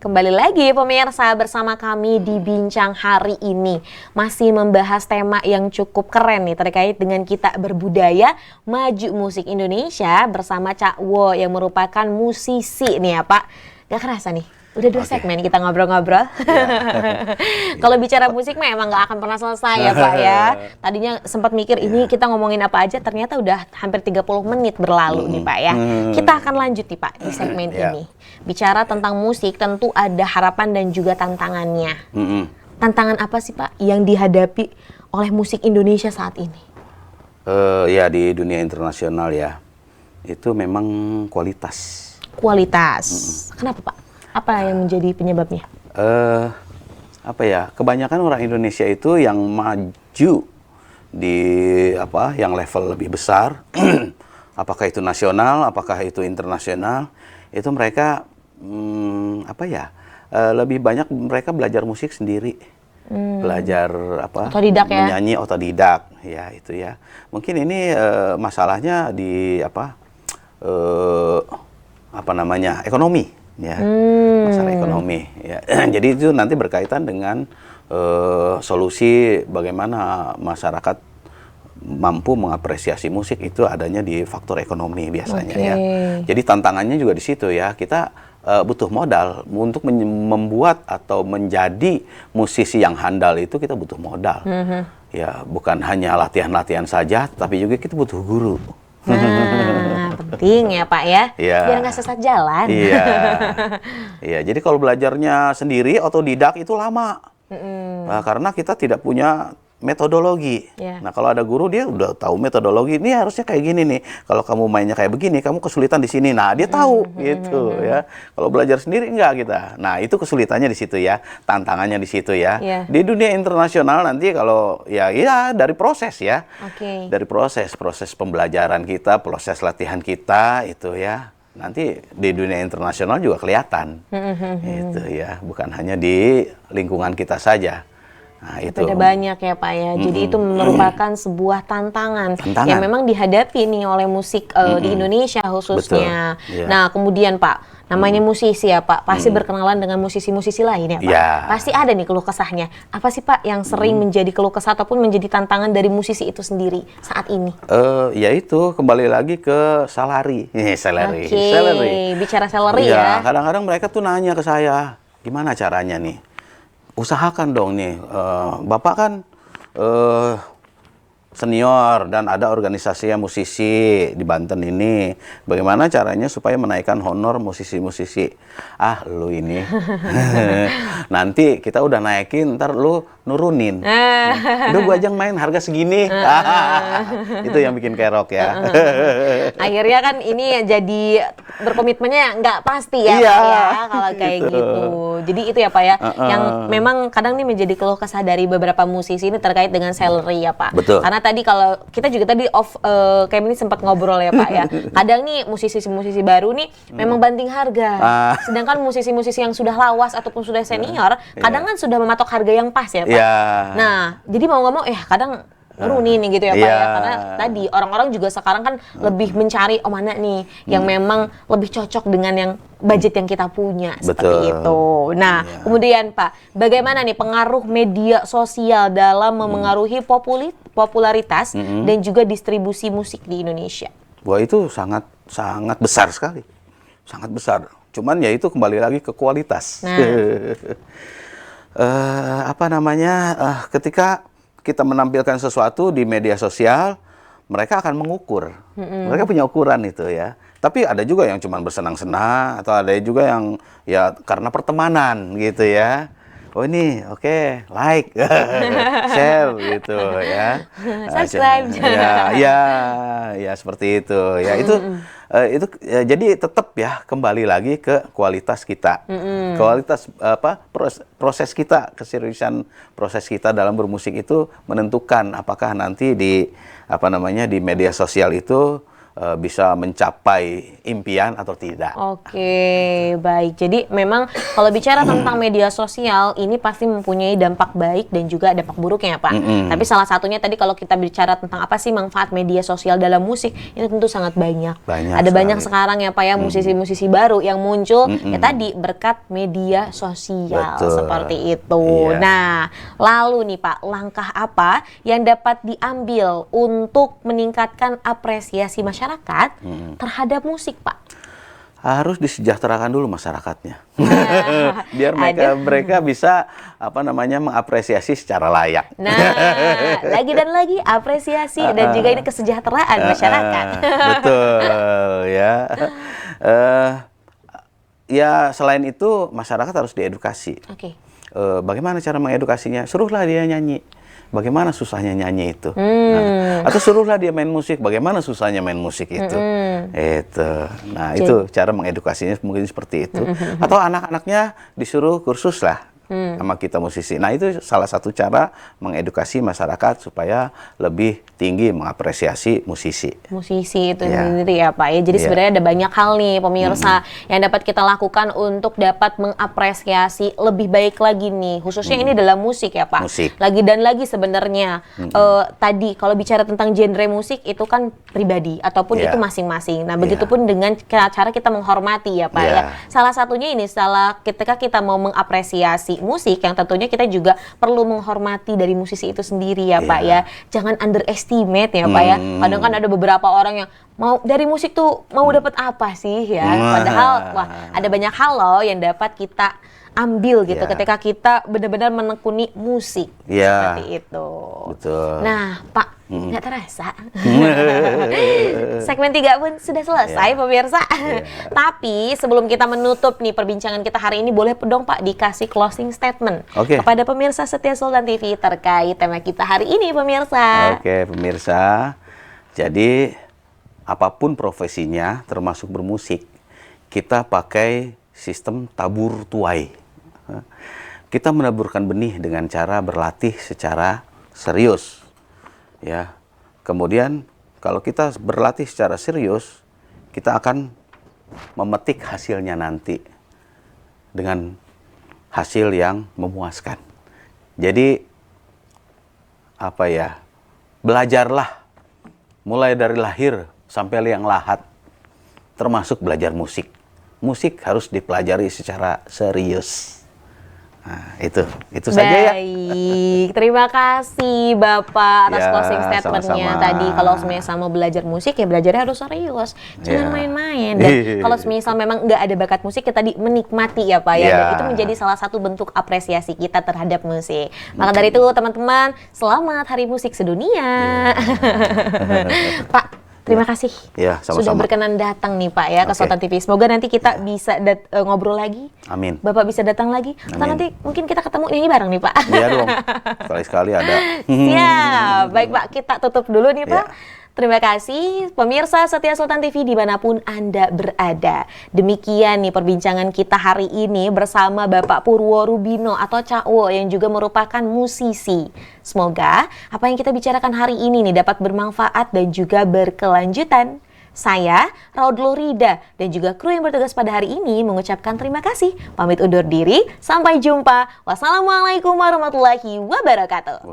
Kembali lagi pemirsa bersama kami di Bincang hari ini. Masih membahas tema yang cukup keren nih terkait dengan kita berbudaya maju musik Indonesia bersama Cak Wo yang merupakan musisi nih ya Pak. Gak kerasa nih, udah 2 segmen kita ngobrol-ngobrol. Kalau bicara musik mah emang gak akan pernah selesai ya Pak ya. Tadinya sempat mikir ini kita ngomongin apa aja, ternyata udah hampir 30 menit berlalu nih Pak ya. Kita akan lanjut nih Pak di segmen ini. Bicara tentang musik tentu ada harapan dan juga tantangannya. Tantangan apa sih Pak yang dihadapi oleh musik Indonesia saat ini? Ya di dunia internasional ya, itu memang kualitas. Kualitas. Kenapa Pak? Apa yang menjadi penyebabnya? Apa ya? Kebanyakan orang Indonesia itu yang maju di yang level lebih besar, apakah itu nasional, apakah itu internasional, itu mereka lebih banyak mereka belajar musik sendiri, belajar otodidak menyanyi otodidak, ya itu ya. Mungkin ini masalahnya di ekonomi. Ya, masalah ekonomi. Ya. Jadi itu nanti berkaitan dengan solusi bagaimana masyarakat mampu mengapresiasi musik itu adanya di faktor ekonomi biasanya ya. Jadi tantangannya juga di situ ya. Kita butuh modal untuk membuat atau menjadi musisi yang handal itu kita butuh modal. Ya, bukan hanya latihan-latihan saja, tapi juga kita butuh guru. Nah, penting ya Pak ya, biar nggak sesat jalan. Iya, jadi kalau belajarnya sendiri otodidak itu lama, karena kita tidak punya metodologi. Nah, kalau ada guru dia udah tahu metodologi, ini harusnya kayak gini nih. Kalau kamu mainnya kayak begini, kamu kesulitan di sini. Nah, dia tahu gitu ya. Kalau belajar sendiri enggak kita. Nah, itu kesulitannya di situ ya, tantangannya di situ ya. Di dunia internasional nanti kalau ya dari proses ya. Dari proses pembelajaran kita, proses latihan kita itu ya. Nanti di dunia internasional juga kelihatan. Itu ya, bukan hanya di lingkungan kita saja. Nah, itu ada banyak ya Pak ya. Jadi itu merupakan sebuah tantangan yang memang dihadapi nih oleh musik di Indonesia khususnya. Nah, kemudian Pak, namanya musisi ya Pak, pasti berkenalan dengan musisi-musisi lain ya Pak. Pasti ada nih keluh kesahnya. Apa sih Pak yang sering menjadi keluh kesah ataupun menjadi tantangan dari musisi itu sendiri saat ini? Ya itu kembali lagi ke salary. Salary. Bicara salary ya. Kadang-kadang mereka tuh nanya ke saya, gimana caranya nih? Usahakan dong nih, Bapak kan senior dan ada organisasi musisi di Banten ini. Bagaimana caranya supaya menaikkan honor musisi-musisi? Ah, lu ini. Nanti kita udah naikin, ntar lu nurunin. Udah gua aja main harga segini. Itu yang bikin kerok ya. Akhirnya kan ini jadi berkomitmennya nggak pasti ya Pak ya, kalau kayak gitu. Jadi itu ya Pak ya, yang memang kadang nih menjadi keluh kesah dari beberapa musisi ini terkait dengan salary ya Pak. Betul. Karena tadi kalau kita juga tadi kayak ini sempat ngobrol ya Pak ya. Kadang nih musisi-musisi baru nih memang banting harga. Sedangkan musisi-musisi yang sudah lawas ataupun sudah senior, kadang kan sudah mematok harga yang pas ya Pak. Nah, jadi mau nggak mau kadang nurunin nih gitu ya Pak ya. Karena tadi orang-orang juga sekarang kan lebih mencari mana nih yang memang lebih cocok dengan yang budget yang kita punya. Seperti itu. Nah, kemudian Pak, bagaimana nih pengaruh media sosial dalam memengaruhi popularitas dan juga distribusi musik di Indonesia? Wah, itu sangat besar sekali. Sangat besar. Cuman ya itu kembali lagi ke kualitas. Ketika kita menampilkan sesuatu di media sosial, mereka akan mengukur. Mereka punya ukuran itu ya. Tapi ada juga yang cuma bersenang-senang, atau ada juga yang ya karena pertemanan gitu ya. Oh ini oke, like, share gitu ya. Subscribe. Ya seperti itu. Ya itu jadi tetap ya kembali lagi ke kualitas kita. Kualitas proses kita, keseriusan proses kita dalam bermusik itu menentukan apakah nanti di media sosial itu bisa mencapai impian atau tidak. Oke, baik. Jadi memang kalau bicara tentang media sosial ini pasti mempunyai dampak baik dan juga dampak buruknya, Pak. Tapi salah satunya tadi kalau kita bicara tentang apa sih manfaat media sosial dalam musik, ini tentu sangat banyak. Ada banyak sekarang ya, Pak ya, musisi-musisi baru yang muncul ya tadi berkat media sosial. Betul. Seperti itu. Iya. Nah, lalu nih Pak, langkah apa yang dapat diambil untuk meningkatkan apresiasi masyarakat terhadap musik, Pak? Harus disejahterakan dulu masyarakatnya, biar mereka bisa mengapresiasi secara layak. Nah, lagi dan lagi apresiasi dan juga ini kesejahteraan masyarakat. Betul ya. Ya selain itu masyarakat harus diedukasi. Oke. Bagaimana cara mengedukasinya? Suruhlah dia nyanyi. Bagaimana susahnya nyanyi itu? Atau suruhlah dia main musik. Bagaimana susahnya main musik itu? Itu. Nah, itu cara mengedukasinya mungkin seperti itu. Atau anak-anaknya disuruh kursus lah sama kita musisi. Nah, itu salah satu cara mengedukasi masyarakat supaya lebih tinggi mengapresiasi musisi. Musisi itu sendiri ya, Pak ya. Jadi sebenarnya ada banyak hal nih pemirsa yang dapat kita lakukan untuk dapat mengapresiasi lebih baik lagi nih. Khususnya ini dalam musik ya, Pak. Musik. Lagi dan lagi sebenarnya tadi kalau bicara tentang genre musik itu kan pribadi ataupun itu masing-masing. Nah, begitupun dengan cara kita menghormati ya, Pak ya. Salah satunya ini ketika kita mau mengapresiasi musik yang tentunya kita juga perlu menghormati dari musisi itu sendiri ya, Pak ya. Jangan underestimate ya, Pak ya. Kadang kan ada beberapa orang yang mau dari musik tuh mau dapat apa sih ya. Padahal ada banyak hal loh yang dapat kita ambil gitu ketika kita benar-benar menekuni musik. Seperti itu. Betul. Nah, Pak, nggak terasa. Segmen 3 pun sudah selesai, pemirsa. Tapi sebelum kita menutup nih perbincangan kita hari ini, boleh dong Pak dikasih closing statement kepada pemirsa setia Sultan TV terkait tema kita hari ini, pemirsa. Oke, pemirsa. Jadi apapun profesinya, termasuk bermusik, kita pakai sistem tabur tuai. Kita menaburkan benih dengan cara berlatih secara serius. Ya. Kemudian kalau kita berlatih secara serius, kita akan memetik hasilnya nanti dengan hasil yang memuaskan. Jadi belajarlah mulai dari lahir sampai liang lahat, termasuk belajar musik. Musik harus dipelajari secara serius. Nah, itu saja ya. Baik, terima kasih Bapak atas closing statement-nya tadi. Kalau semisal mau belajar musik ya belajarnya harus serius, jangan main-main. Dan kalau semisal memang nggak ada bakat musik, kita menikmati ya Pak ya. Dan itu menjadi salah satu bentuk apresiasi kita terhadap musik. Maka dari itu teman-teman, selamat Hari Musik Sedunia. Pak, terima kasih sama-sama. Sudah berkenan datang nih Pak ya ke Sultan TV. Semoga nanti kita bisa ngobrol lagi. Amin. Bapak bisa datang lagi. Atau nanti mungkin kita ketemu nyanyi bareng nih Pak. Iya dong. Sekali-sekali ada. Siap. Baik Pak, kita tutup dulu nih Pak. Terima kasih pemirsa setia Sultan TV dimanapun Anda berada. Demikian nih perbincangan kita hari ini bersama Bapak Purworubino atau Cak Wo yang juga merupakan musisi. Semoga apa yang kita bicarakan hari ini nih dapat bermanfaat dan juga berkelanjutan. Saya, Raud Lurida, dan juga kru yang bertugas pada hari ini mengucapkan terima kasih. Pamit undur diri, sampai jumpa. Wassalamualaikum warahmatullahi wabarakatuh.